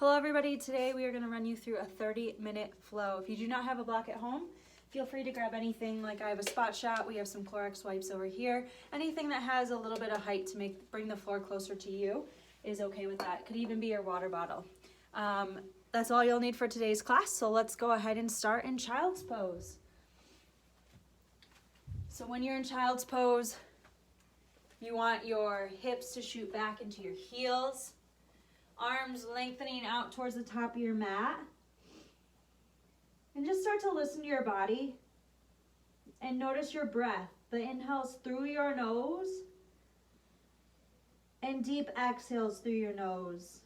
Hello everybody, today we are going to run you through a 30-minute flow. If you do not have a block at home, feel free to grab anything. Like I have a spot shot, we have some Clorox wipes over here. Anything that has a little bit of height to bring the floor closer to you is okay with that. It could even be your water bottle. That's all you'll need for today's class, so let's go ahead and start in child's pose. So when you're in child's pose, you want your hips to shoot back into your heels. Arms lengthening out towards the top of your mat. And just start to listen to your body and notice your breath. The inhales through your nose and deep exhales through your nose.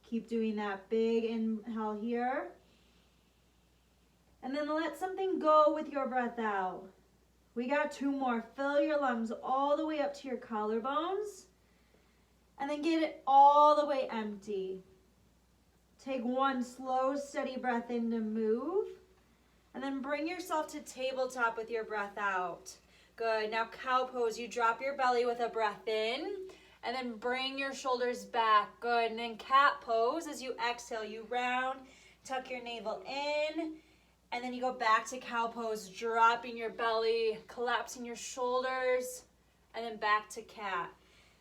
Keep doing that big inhale here. And then let something go with your breath out. We got 2 more. Fill your lungs all the way up to your collarbones. And then get it all the way empty. Take 1 slow, steady breath in to move. And then bring yourself to tabletop with your breath out. Good. Now cow pose. You drop your belly with a breath in. And then bring your shoulders back. Good. And then cat pose. As you exhale, you round. Tuck your navel in. And then you go back to cow pose. Dropping your belly. Collapsing your shoulders. And then back to cat.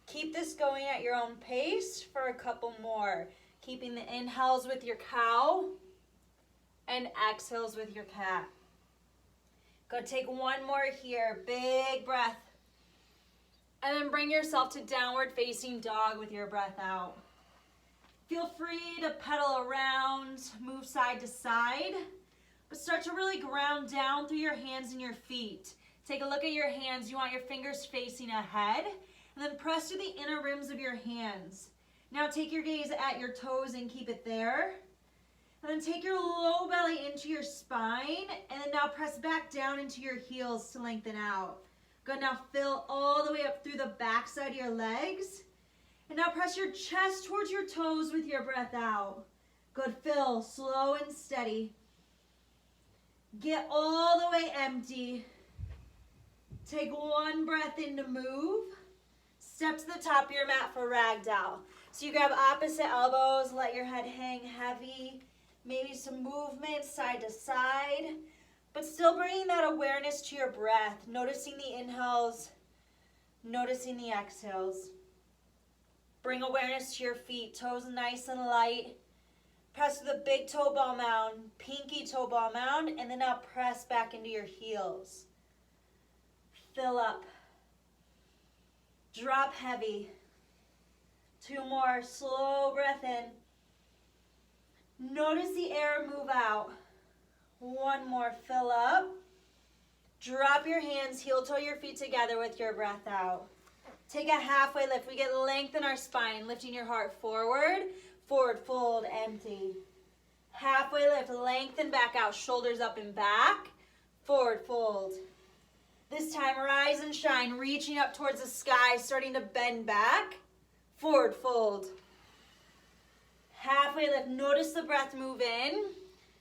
Keep this going at your own pace for a couple more. Keeping the inhales with your cow and exhales with your cat. Go take 1 more here. Big breath. And then bring yourself to downward facing dog with your breath out. Feel free to pedal around, move side to side, but start to really ground down through your hands and your feet. Take a look at your hands. You want your fingers facing ahead. And then press to the inner rims of your hands. Now take your gaze at your toes and keep it there. And then take your low belly into your spine. And then now press back down into your heels to lengthen out. Good, now fill all the way up through the back side of your legs. And now press your chest towards your toes with your breath out. Good, fill, slow and steady. Get all the way empty. Take 1 breath in to move. Step to the top of your mat for ragdoll. So you grab opposite elbows, let your head hang heavy, maybe some movement side to side, but still bringing that awareness to your breath, noticing the inhales, noticing the exhales. Bring awareness to your feet, toes nice and light. Press to the big toe ball mound, pinky toe ball mound, and then now press back into your heels. Fill up. Drop heavy. 2 more. Slow breath in. Notice the air move out. 1 more. Fill up. Drop your hands, heel toe your feet together with your breath out. Take a halfway lift. We get length in our spine, lifting your heart forward. Forward fold, empty. Halfway lift, lengthen back out. Shoulders up and back. Forward fold. This time, rise and shine, reaching up towards the sky, starting to bend back. Forward fold. Halfway lift. Notice the breath move in.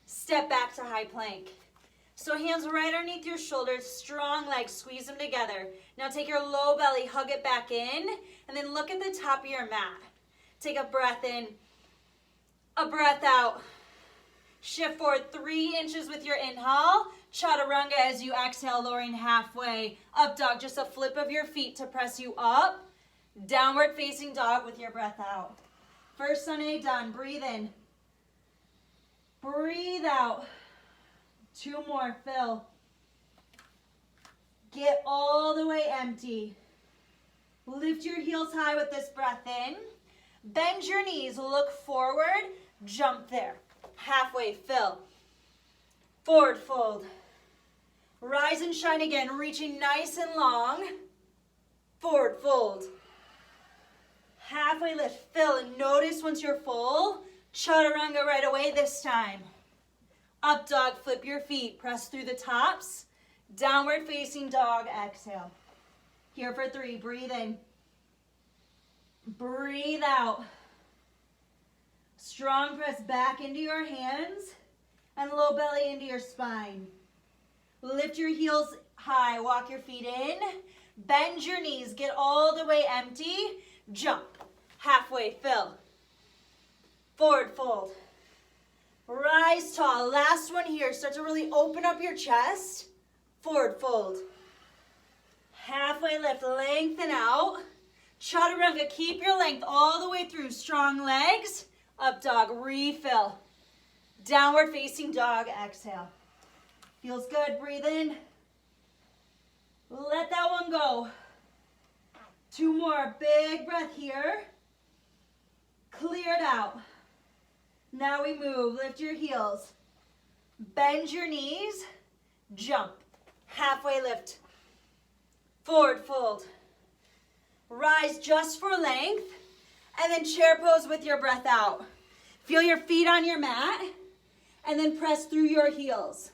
Step back to high plank. So hands right underneath your shoulders, strong legs, squeeze them together. Now take your low belly, hug it back in, and then look at the top of your mat. Take a breath in, a breath out. Shift forward 3 inches with your inhale. Chaturanga as you exhale, lowering halfway. Up dog, just a flip of your feet to press you up. Downward facing dog with your breath out. First Sunday done. Breathe in. Breathe out. 2 more. Fill. Get all the way empty. Lift your heels high with this breath in. Bend your knees. Look forward. Jump there. Halfway. Fill. Forward fold. Rise and shine again, reaching nice and long. Forward fold. Halfway lift, fill, and notice once you're full, chaturanga right away this time. Up dog, flip your feet, press through the tops. Downward facing dog, exhale. Here for 3, breathe in. Breathe out. Strong press back into your hands and low belly into your spine. Lift your heels high, walk your feet in, bend your knees, get all the way empty, jump, halfway fill. Forward fold. Rise tall. Last one here. Start to really open up your chest. Forward fold. Halfway lift, lengthen out. Chaturanga, keep your length all the way through. Strong legs. Up dog, refill. Downward facing dog, exhale. Feels good, breathe in. Let that one go. 2 more, big breath here. Clear it out. Now we move, lift your heels. Bend your knees, jump. Halfway lift. Forward fold. Rise just for length, and then chair pose with your breath out. Feel your feet on your mat, and then press through your heels.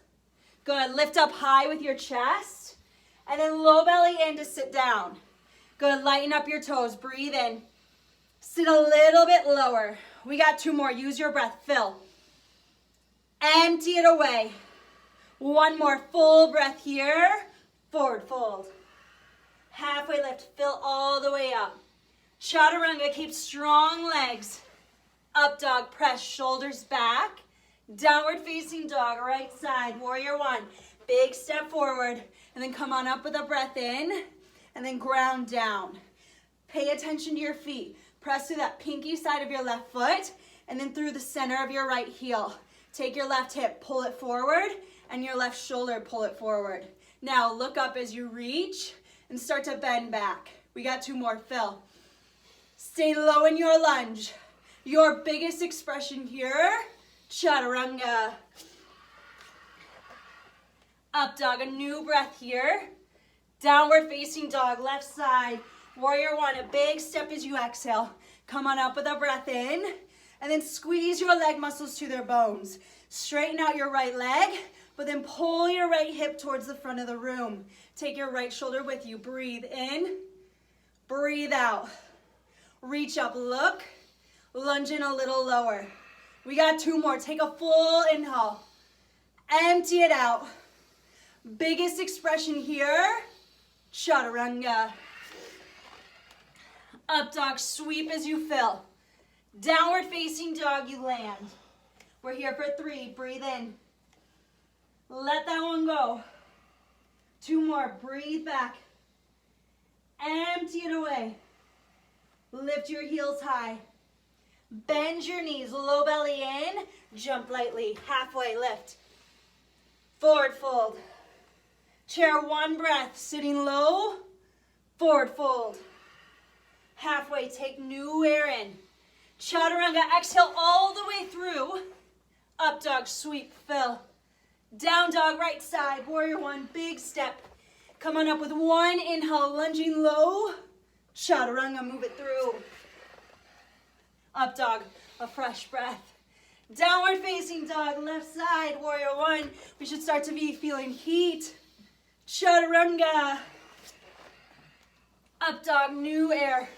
Good, lift up high with your chest, and then low belly in to sit down. Good, lighten up your toes, breathe in. Sit a little bit lower. We got 2 more, use your breath, fill. Empty it away. 1 more, full breath here. Forward fold. Halfway lift, fill all the way up. Chaturanga, keep strong legs. Up dog, press shoulders back. Downward facing dog, right side, warrior 1. Big step forward, and then come on up with a breath in, and then ground down. Pay attention to your feet. Press through that pinky side of your left foot, and then through the center of your right heel. Take your left hip, pull it forward, and your left shoulder, pull it forward. Now look up as you reach, and start to bend back. We got 2 more, fill. Stay low in your lunge. Your biggest expression here, chaturanga. Up dog, a new breath here. Downward facing dog, left side. Warrior 1, a big step as you exhale. Come on up with a breath in, and then squeeze your leg muscles to their bones. Straighten out your right leg, but then pull your right hip towards the front of the room. Take your right shoulder with you. Breathe in, breathe out. Reach up, look, lunge in a little lower. We got 2 more. Take a full inhale. Empty it out. Biggest expression here, chaturanga. Up dog, sweep as you fill. Downward facing dog, you land. We're here for 3, breathe in. Let that one go. 2 more, breathe back. Empty it away. Lift your heels high. Bend your knees, low belly in. Jump lightly, halfway lift. Forward fold. Chair 1 breath, sitting low. Forward fold. Halfway, take new air in. Chaturanga, exhale all the way through. Up dog, sweep, fill. Down dog, right side, warrior 1, big step. Come on up with 1 inhale, lunging low. Chaturanga, move it through. Up dog, a fresh breath. Downward facing dog, left side, warrior 1. We should start to be feeling heat. Chaturanga. Up dog, new air.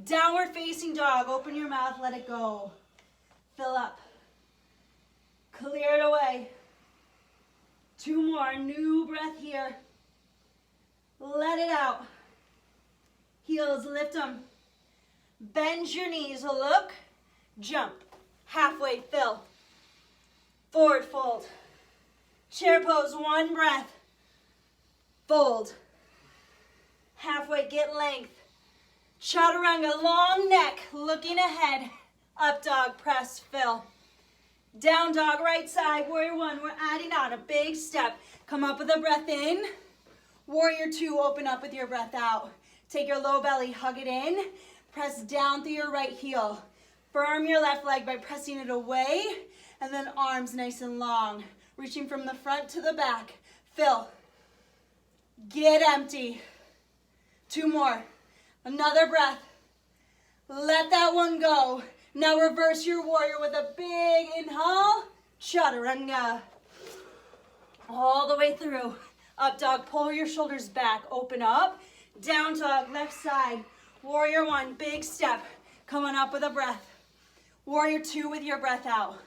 Downward facing dog, open your mouth, let it go. Fill up. Clear it away. 2 more, new breath here. Let it out. Heels, lift them. Bend your knees, look, jump. Halfway, fill. Forward fold. Chair pose, 1 breath. Fold. Halfway, get length. Chaturanga, long neck, looking ahead. Up dog, press, fill. Down dog, right side, warrior 1. We're adding on a big step. Come up with a breath in. Warrior 2, open up with your breath out. Take your low belly, hug it in. Press down through your right heel. Firm your left leg by pressing it away. And then arms nice and long. Reaching from the front to the back. Fill. Get empty. 2 more. Another breath. Let that one go. Now reverse your warrior with a big inhale. Chaturanga. All the way through. Up dog, pull your shoulders back. Open up. Down dog, left side. Warrior 1, big step. Coming up with a breath. Warrior 2 with your breath out.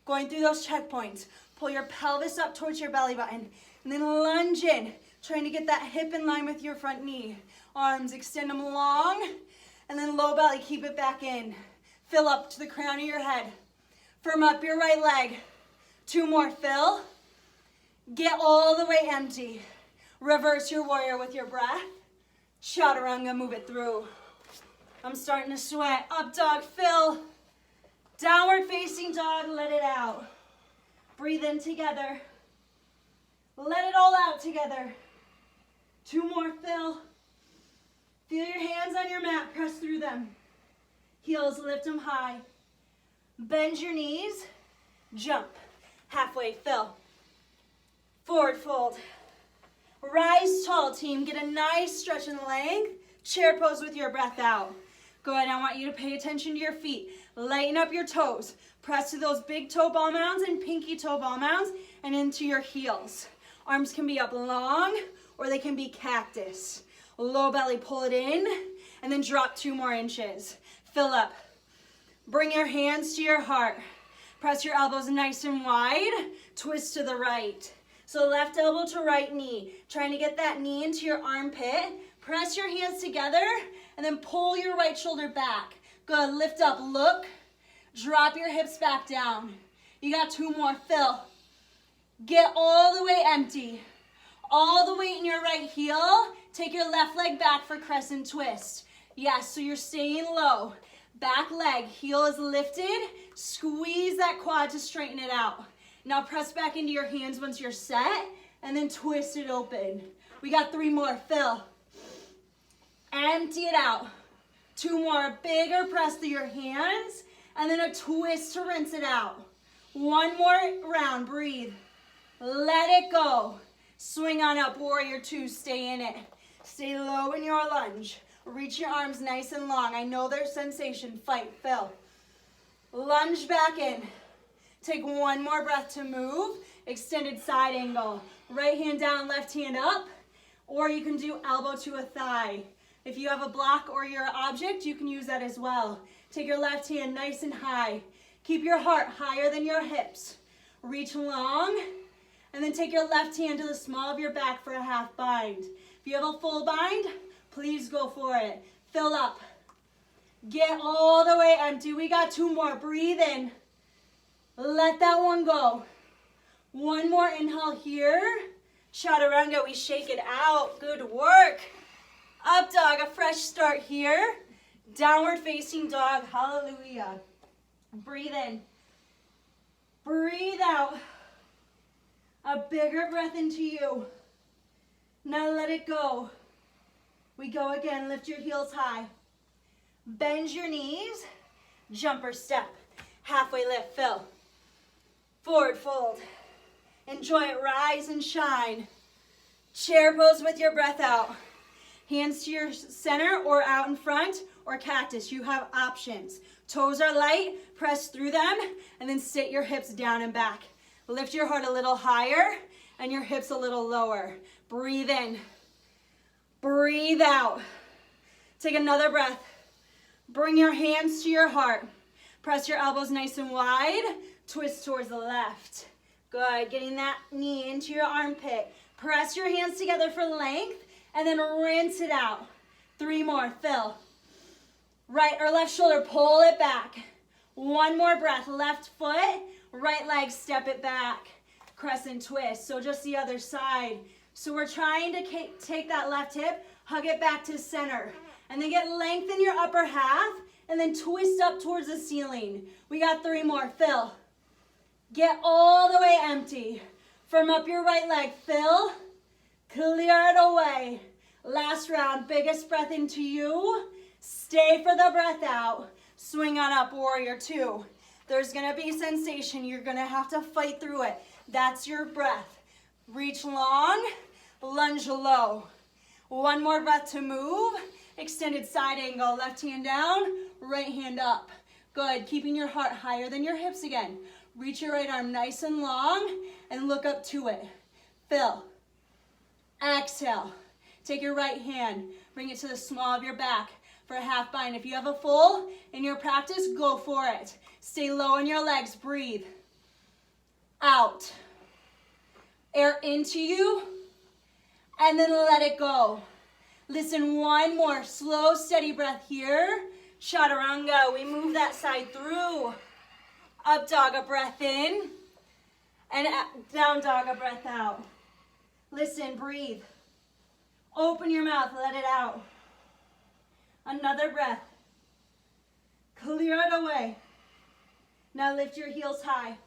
Going through those checkpoints. Pull your pelvis up towards your belly button. And then lunge in. Trying to get that hip in line with your front knee. Arms, extend them long. And then low belly, keep it back in. Fill up to the crown of your head. Firm up your right leg. 2 more, fill. Get all the way empty. Reverse your warrior with your breath. Chaturanga, move it through. I'm starting to sweat. Up dog, fill. Downward facing dog, let it out. Breathe in together. Let it all out together. 2 more, fill. Feel your hands on your mat, press through them. Heels, lift them high. Bend your knees, jump. Halfway, fill. Forward fold. Rise tall, team. Get a nice stretch in length. Chair pose with your breath out. Go ahead, I want you to pay attention to your feet. Lighten up your toes. Press to those big toe ball mounds and pinky toe ball mounds and into your heels. Arms can be up long or they can be cactus. Low belly, pull it in and then drop 2 more inches. Fill up. Bring your hands to your heart. Press your elbows nice and wide. Twist to the right. So left elbow to right knee. Trying to get that knee into your armpit. Press your hands together and then pull your right shoulder back. Good, lift up, look. Drop your hips back down. You got 2 more, fill. Get all the way empty. All the weight in your right heel. Take your left leg back for crescent twist. Yes, so you're staying low. Back leg, heel is lifted. Squeeze that quad to straighten it out. Now press back into your hands once you're set and then twist it open. We got 3 more, fill. Empty it out. 2 more, bigger press through your hands and then a twist to rinse it out. 1 more round, breathe. Let it go. Swing on up, warrior 2, stay in it. Stay low in your lunge. Reach your arms nice and long. I know there's sensation, fight, fill. Lunge back in. Take 1 more breath to move. Extended side angle. Right hand down, left hand up. Or you can do elbow to a thigh. If you have a block or your object, you can use that as well. Take your left hand nice and high. Keep your heart higher than your hips. Reach long. And then take your left hand to the small of your back for a half bind. If you have a full bind, please go for it. Fill up. Get all the way empty. We got 2 more. Breathe in. Let that one go. 1 more inhale here. Chaturanga, we shake it out. Good work. Up dog, a fresh start here. Downward facing dog. Hallelujah. Breathe in. Breathe out. A bigger breath into you. Now let it go. We go again. Lift your heels high. Bend your knees. Jumper step. Halfway lift. Fill. Forward fold. Enjoy it. Rise and shine. Chair pose with your breath out. Hands to your center or out in front or cactus. You have options. Toes are light. Press through them and then sit your hips down and back. Lift your heart a little higher and your hips a little lower. Breathe in. Breathe out. Take another breath. Bring your hands to your heart. Press your elbows nice and wide. Twist towards the left. Good. Getting that knee into your armpit. Press your hands together for length and then rinse it out. 3 more. Fill. Right or left shoulder, pull it back. 1 more breath. Left foot. Right leg, step it back. Crescent twist. So just the other side. So we're trying to take that left hip, hug it back to center. And then get length in your upper half and then twist up towards the ceiling. We got 3 more. Fill. Get all the way empty. Firm up your right leg. Fill. Clear it away. Last round. Biggest breath into you. Stay for the breath out. Swing on up, warrior 2. There's going to be sensation. You're going to have to fight through it. That's your breath. Reach long, lunge low. 1 more breath to move. Extended side angle. Left hand down, right hand up. Good. Keeping your heart higher than your hips again. Reach your right arm nice and long and look up to it. Fill. Exhale. Take your right hand. Bring it to the small of your back for a half bind. If you have a full in your practice, go for it. Stay low in your legs. Breathe. Out. Air into you. And then let it go. Listen, 1 more slow, steady breath here. Chaturanga, we move that side through. Up dog, a breath in. And down dog, a breath out. Listen, breathe. Open your mouth, let it out. Another breath. Clear it away. Now lift your heels high.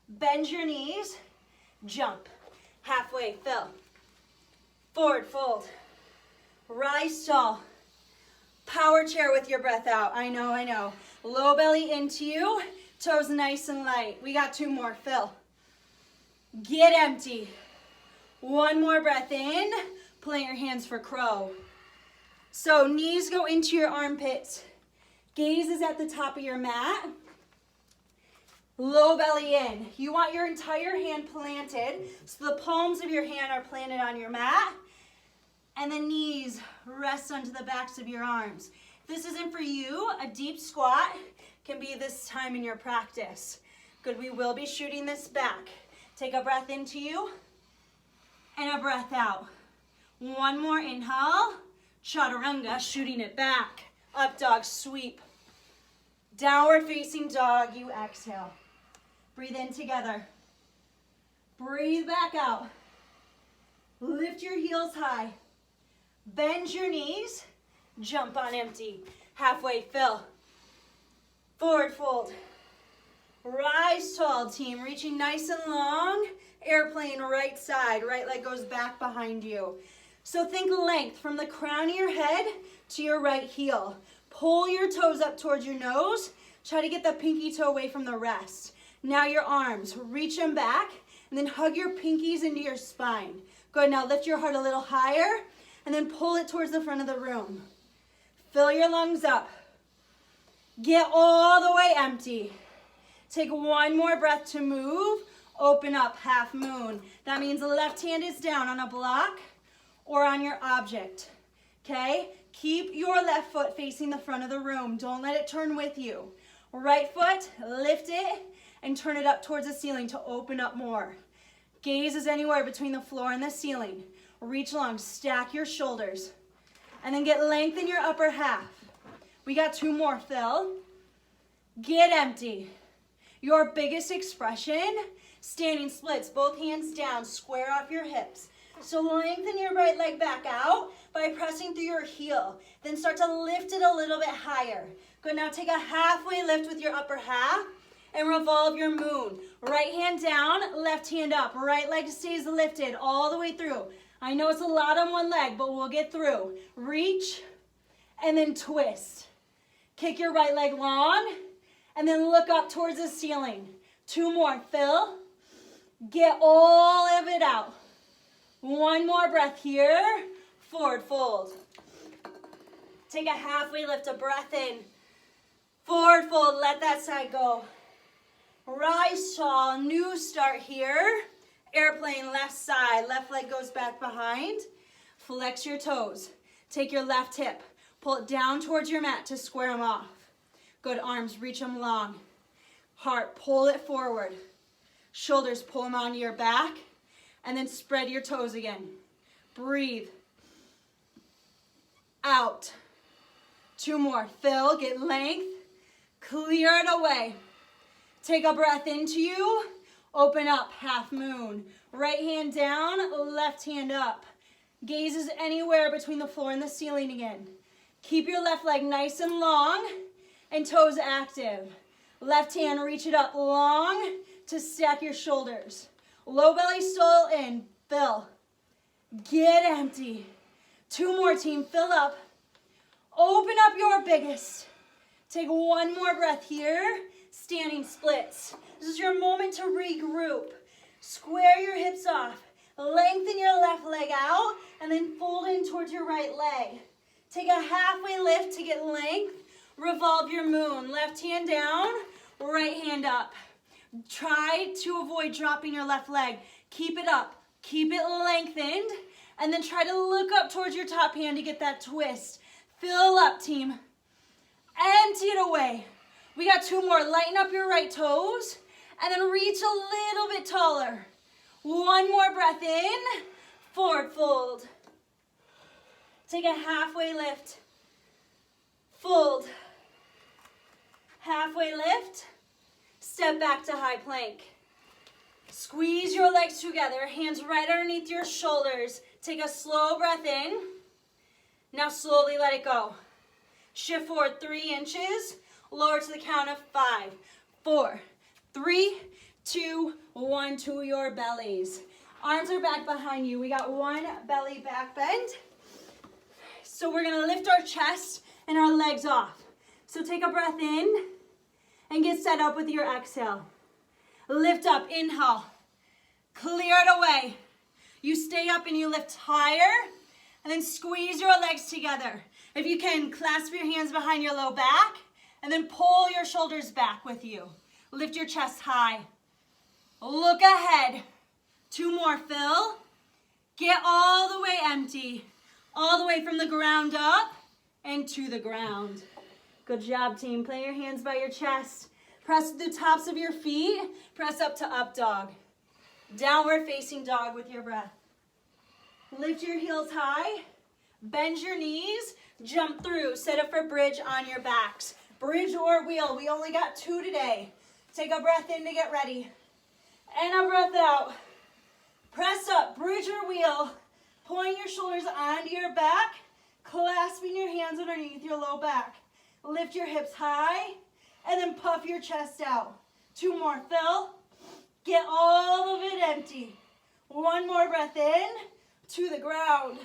Bend your knees. Jump. Halfway, fill. Forward fold. Rise tall. Power chair with your breath out. I know, I know. Low belly into you. Toes nice and light. We got 2 more. Fill. Get empty. 1 more breath in. Plant your hands for crow. So knees go into your armpits. Gaze is at the top of your mat. Low belly in. You want your entire hand planted, so the palms of your hand are planted on your mat, and the knees rest onto the backs of your arms. If this isn't for you, a deep squat can be this time in your practice. Good, we will be shooting this back. Take a breath into you, and a breath out. 1 more inhale, chaturanga, shooting it back. Up dog, sweep. Downward facing dog, you exhale. Breathe in together. Breathe back out. Lift your heels high. Bend your knees. Jump on empty. Halfway, fill. Forward fold. Rise tall, team. Reaching nice and long. Airplane right side. Right leg goes back behind you. So think length from the crown of your head to your right heel. Pull your toes up towards your nose. Try to get the pinky toe away from the rest. Now your arms, reach them back, and then hug your pinkies into your spine. Good, now lift your heart a little higher, and then pull it towards the front of the room. Fill your lungs up. Get all the way empty. Take 1 more breath to move. Open up, half moon. That means the left hand is down on a block or on your object, okay? Keep your left foot facing the front of the room. Don't let it turn with you. Right foot, lift it, and turn it up towards the ceiling to open up more. Gaze is anywhere between the floor and the ceiling. Reach long, stack your shoulders, and then get length in your upper half. We got 2 more, Phil. Get empty. Your biggest expression, standing splits, both hands down, square off your hips. So lengthen your right leg back out by pressing through your heel. Then start to lift it a little bit higher. Good, now take a halfway lift with your upper half and revolve your moon. Right hand down, left hand up. Right leg stays lifted all the way through. I know it's a lot on one leg, but we'll get through. Reach and then twist. Kick your right leg long and then look up towards the ceiling. 2 more, Phil. Get all of it out. 1 more breath here. Forward fold. Take a halfway lift, a breath in. Forward fold, let that side go. Rise tall, new start here. Airplane left side, left leg goes back behind. Flex your toes. Take your left hip, pull it down towards your mat to square them off. Good, arms, reach them long. Heart, pull it forward. Shoulders, pull them onto your back. And then spread your toes again. Breathe. Out. 2 more. Fill, get length. Clear it away. Take a breath into you. Open up, half moon. Right hand down, left hand up. Gaze is anywhere between the floor and the ceiling again. Keep your left leg nice and long and toes active. Left hand, reach it up long to stack your shoulders. Low belly still in. Fill. Get empty. 2 more, team. Fill up. Open up your biggest. Take 1 more breath here. Standing splits. This is your moment to regroup. Square your hips off. Lengthen your left leg out and then fold in towards your right leg. Take a halfway lift to get length. Revolve your moon. Left hand down, right hand up. Try to avoid dropping your left leg. Keep it up. Keep it lengthened. And then try to look up towards your top hand to get that twist. Fill up, team. Empty it away. We got 2 more. Lighten up your right toes. And then reach a little bit taller. 1 more breath in. Forward fold. Take a halfway lift. Fold. Halfway lift, step back to high plank. Squeeze your legs together, hands right underneath your shoulders. Take a slow breath in. Now slowly let it go. Shift forward 3 inches, lower to the count of 5, 4, 3, 2, 1 to your bellies. Arms are back behind you. We got one belly back bend. So we're gonna lift our chest and our legs off. So take a breath in and get set up with your exhale. Lift up, inhale. Clear it away. You stay up and you lift higher and then squeeze your legs together. If you can, clasp your hands behind your low back and then pull your shoulders back with you. Lift your chest high. Look ahead. 2 more, Phil. Get all the way empty. All the way from the ground up and to the ground. Good job, team. Plant your hands by your chest. Press the tops of your feet. Press up to up dog. Downward facing dog with your breath. Lift your heels high. Bend your knees. Jump through. Set up for bridge on your backs. Bridge or wheel. We only got 2 today. Take a breath in to get ready. And a breath out. Press up. Bridge or wheel. Pulling your shoulders onto your back. Clasping your hands underneath your low back. Lift your hips high. And then puff your chest out. 2 more, Phil. Get all of it empty. 1 more breath in to the ground.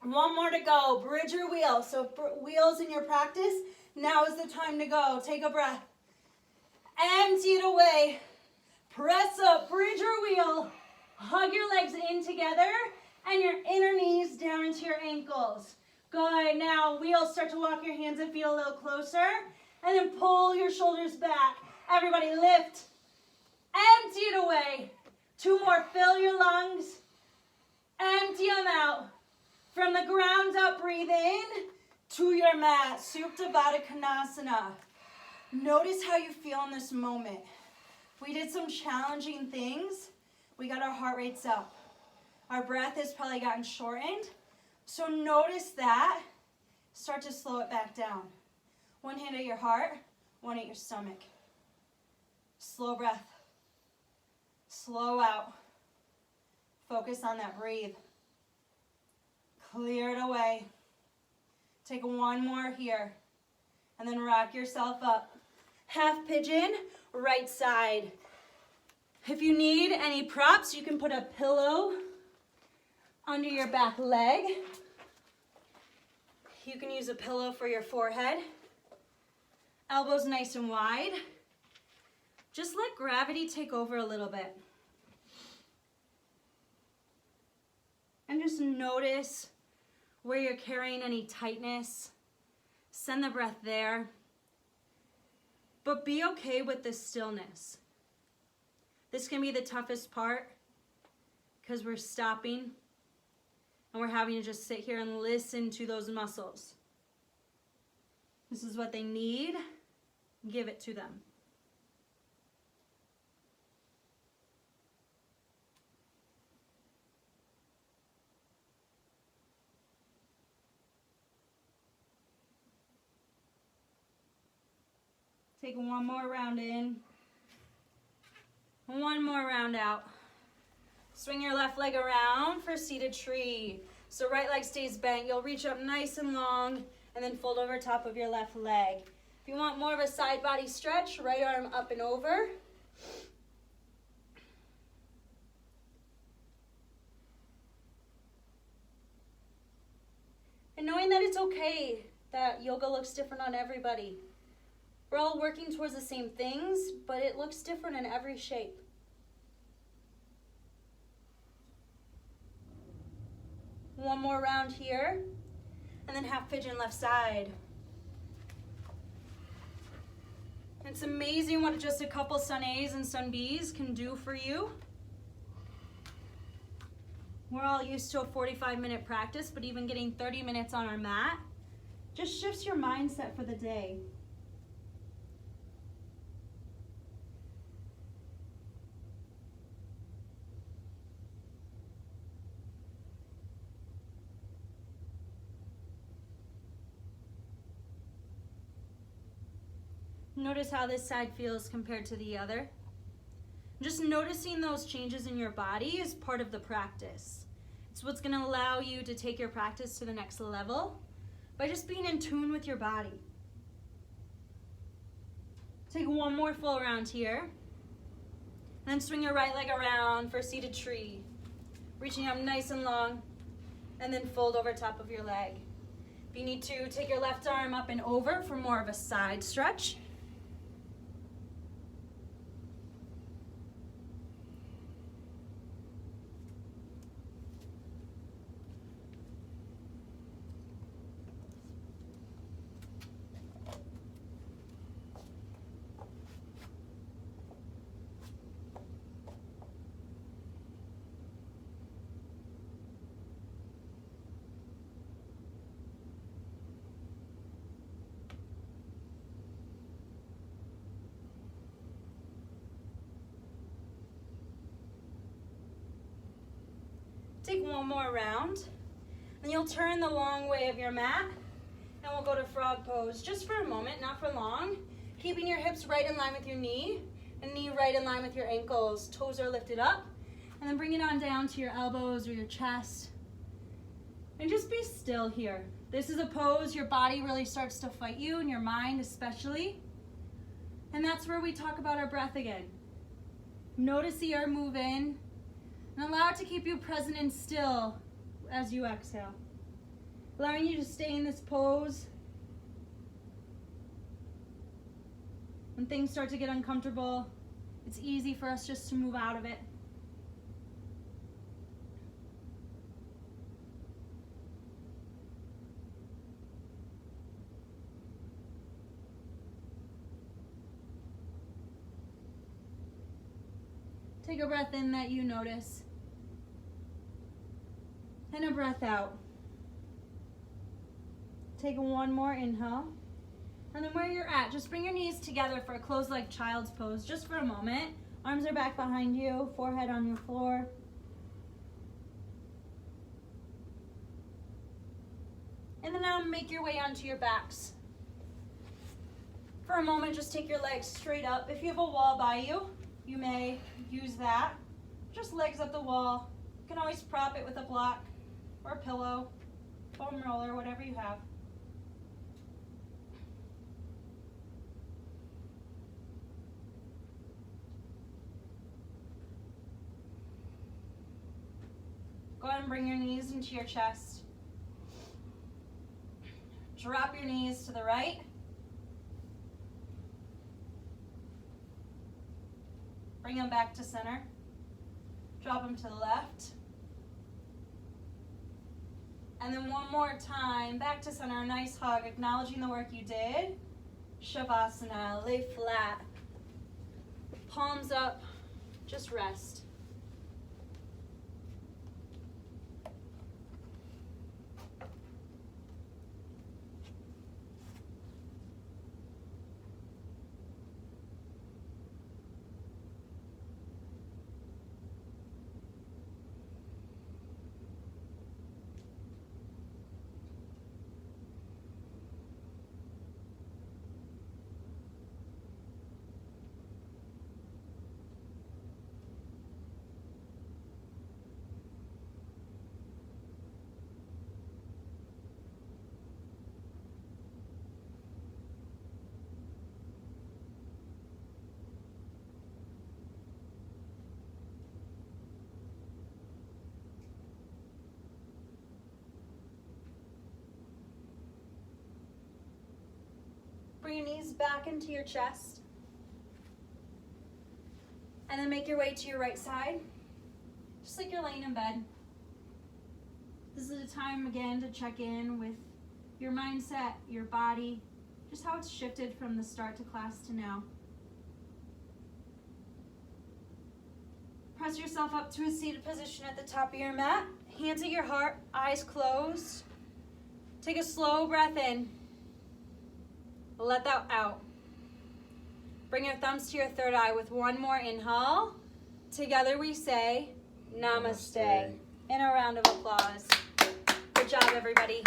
1 more to go. Bridge or wheel. So wheels in your practice, now is the time to go. Take a breath. Empty it away. Press up, bridge or wheel. Hug your legs in together and your inner knees down into your ankles. Good. Now wheels, start to walk your hands and feet a little closer. And then pull your shoulders back. Everybody lift. Empty it away. 2 more. Fill your lungs. Empty them out. From the ground up, breathe in to your mat. Supta Baddha Konasana. Notice how you feel in this moment. We did some challenging things. We got our heart rates up. Our breath has probably gotten shortened. So notice that. Start to slow it back down. 1 hand at your heart, 1 at your stomach. Slow breath. Slow out. Focus on that breathe. Clear it away. Take 1 more here. And then rock yourself up. Half pigeon, right side. If you need any props, you can put a pillow under your back leg. You can use a pillow for your forehead. Elbows nice and wide. Just let gravity take over a little bit. And just notice where you're carrying any tightness. Send the breath there. But be okay with the stillness. This can be the toughest part because we're stopping and we're having to just sit here and listen to those muscles. This is what they need. Give it to them. Take 1 more round in. 1 more round out. Swing your left leg around for seated tree. So right leg stays bent. You'll reach up nice and long and then fold over top of your left leg. If you want more of a side body stretch, right arm up and over. And knowing that it's okay that yoga looks different on everybody. We're all working towards the same things, but it looks different in every shape. One more round here, and then half pigeon left side. It's amazing what just a couple sun A's and sun B's can do for you. We're all used to a 45-minute practice, but even getting 30 minutes on our mat just shifts your mindset for the day. Notice how this side feels compared to the other. Just noticing those changes in your body is part of the practice. It's what's going to allow you to take your practice to the next level by just being in tune with your body. Take one more full round here. And then swing your right leg around for seated tree. Reaching up nice and long. And then fold over top of your leg. If you need to, take your left arm up and over for more of a side stretch. Take one more round, and you'll turn the long way of your mat, and we'll go to frog pose just for a moment, not for long. Keeping your hips right in line with your knee, and knee right in line with your ankles. Toes are lifted up, and then bring it on down to your elbows or your chest. And just be still here. This is a pose your body really starts to fight you, and your mind especially. And that's where we talk about our breath again. Notice the air move in, and allow it to keep you present and still as you exhale. Allowing you to stay in this pose. When things start to get uncomfortable, it's easy for us just to move out of it. Take a breath in that you notice. And a breath out. Take one more inhale. And then where you're at, just bring your knees together for a closed leg child's pose just for a moment. Arms are back behind you, forehead on your floor. And then now make your way onto your backs. For a moment, just take your legs straight up. If you have a wall by you, you may use that. Just legs up the wall. You can always prop it with a block or a pillow, foam roller, whatever you have. Go ahead and bring your knees into your chest. Drop your knees to the right. Bring them back to center. Drop them to the left. And then one more time, back to center, a nice hug, acknowledging the work you did. Shavasana, lay flat. Palms up, just rest. Bring your knees back into your chest. And then make your way to your right side, just like you're laying in bed. This is a time, again, to check in with your mindset, your body, just how it's shifted from the start to class to now. Press yourself up to a seated position at the top of your mat. Hands at your heart, eyes closed. Take a slow breath in. Let that out. Bring your thumbs to your third eye with one more inhale. Together we say, Namaste. And a round of applause. Good job, everybody.